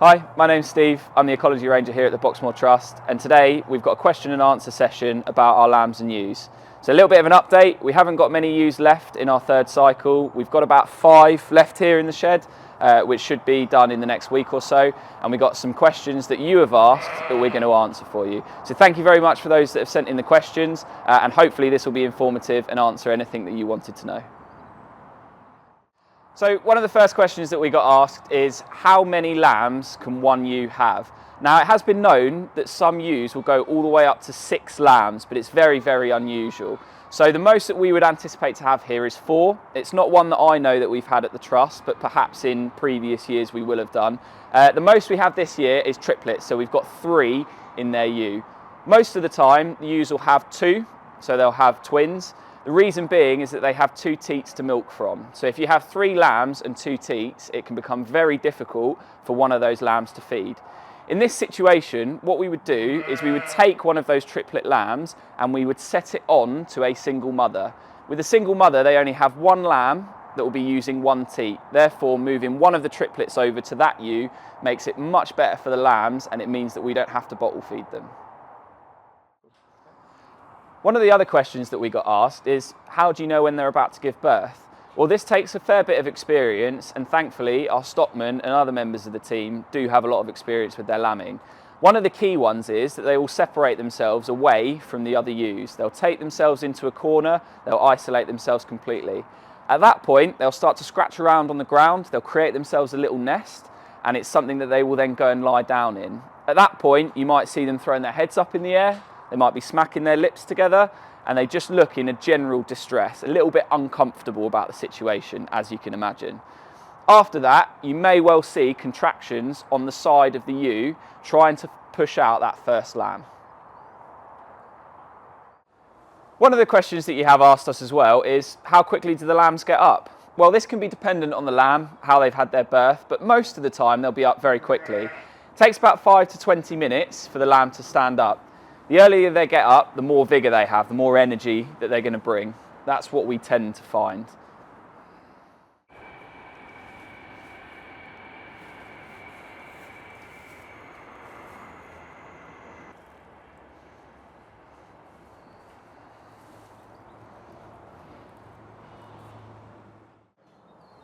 Hi, my name's Steve. I'm the Ecology Ranger here at the Box Moor Trust, and today we've got a question and answer session about our lambs and ewes. So a little bit of an update. We haven't got many ewes left in our third cycle. We've got about 5 left here in the shed, which should be done in the next week or so. And we've got some questions that you have asked that we're going to answer for you. So thank you very much for those that have sent in the questions, and hopefully this will be informative and answer anything that you wanted to know. So one of the first questions that we got asked is, how many lambs can one ewe have? Now, it has been known that some ewes will go all the way up to 6 lambs, but it's very, very unusual. So the most that we would anticipate to have here is 4. It's not one that I know that we've had at the Trust, but perhaps in previous years we will have done. The most we have this year is triplets, so we've got 3 in their ewe. Most of the time, the ewes will have 2, so they'll have twins. The reason being is that they have 2 teats to milk from. So if you have 3 lambs and 2 teats, it can become very difficult for one of those lambs to feed. In this situation, what we would do is we would take one of those triplet lambs and we would set it on to a single mother. With a single mother, they only have 1 lamb that will be using 1 teat. Therefore, moving one of the triplets over to that ewe makes it much better for the lambs, and it means that we don't have to bottle feed them. One of the other questions that we got asked is, how do you know when they're about to give birth? Well, this takes a fair bit of experience, and thankfully our stockmen and other members of the team do have a lot of experience with their lambing. One of the key ones is that they will separate themselves away from the other ewes. They'll take themselves into a corner, they'll isolate themselves completely. At that point, they'll start to scratch around on the ground, they'll create themselves a little nest, and it's something that they will then go and lie down in. At that point, you might see them throwing their heads up in the air, they might be smacking their lips together, and they just look in a general distress, a little bit uncomfortable about the situation, as you can imagine. After that, you may well see contractions on the side of the ewe trying to push out that first lamb. One of the questions that you have asked us as well is, how quickly do the lambs get up? Well, this can be dependent on the lamb, how they've had their birth, but most of the time they'll be up very quickly. It takes about 5 to 20 minutes for the lamb to stand up. The earlier they get up, the more vigour they have, the more energy that they're going to bring. That's what we tend to find.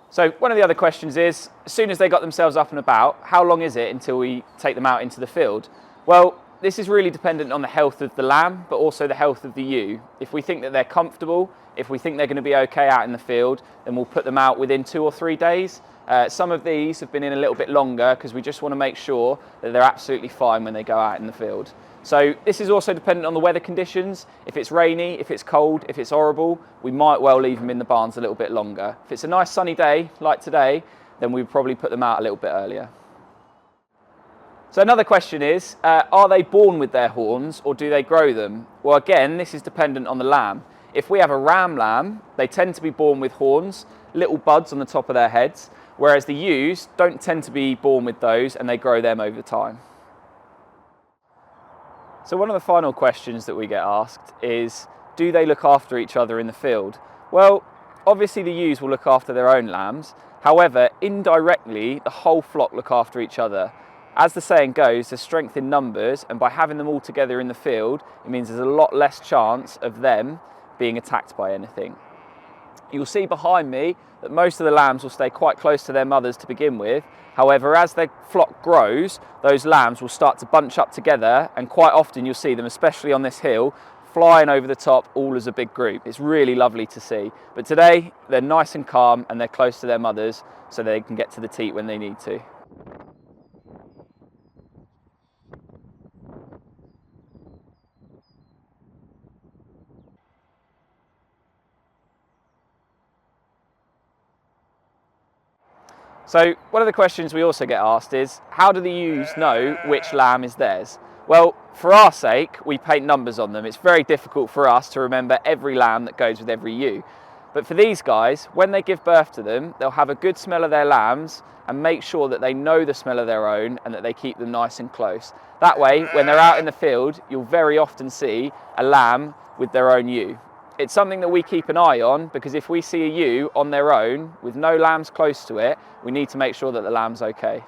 So one of the other questions is, as soon as they got themselves up and about, how long is it until we take them out into the field? Well, this is really dependent on the health of the lamb, but also the health of the ewe. If we think that they're comfortable, if we think they're going to be okay out in the field, then we'll put them out within 2 or 3 days. Some of these have been in a little bit longer because we just want to make sure that they're absolutely fine when they go out in the field. So this is also dependent on the weather conditions. If it's rainy, if it's cold, if it's horrible, we might well leave them in the barns a little bit longer. If it's a nice sunny day like today, then we'd probably put them out a little bit earlier. So another question is, are they born with their horns or do they grow them? Well, again, this is dependent on the lamb. If we have a ram lamb, they tend to be born with horns, little buds on the top of their heads, whereas the ewes don't tend to be born with those and they grow them over time. So one of the final questions that we get asked is, do they look after each other in the field? Well, obviously the ewes will look after their own lambs. However, indirectly, the whole flock look after each other. As the saying goes, there's strength in numbers, and by having them all together in the field, it means there's a lot less chance of them being attacked by anything. You'll see behind me that most of the lambs will stay quite close to their mothers to begin with. However, as their flock grows, those lambs will start to bunch up together, and quite often you'll see them, especially on this hill, flying over the top all as a big group. It's really lovely to see. But today, they're nice and calm and they're close to their mothers so they can get to the teat when they need to. So one of the questions we also get asked is, how do the ewes know which lamb is theirs? Well, for our sake, we paint numbers on them. It's very difficult for us to remember every lamb that goes with every ewe. But for these guys, when they give birth to them, they'll have a good smell of their lambs and make sure that they know the smell of their own and that they keep them nice and close. That way, when they're out in the field, you'll very often see a lamb with their own ewe. It's something that we keep an eye on, because if we see a ewe on their own with no lambs close to it, we need to make sure that the lamb's okay.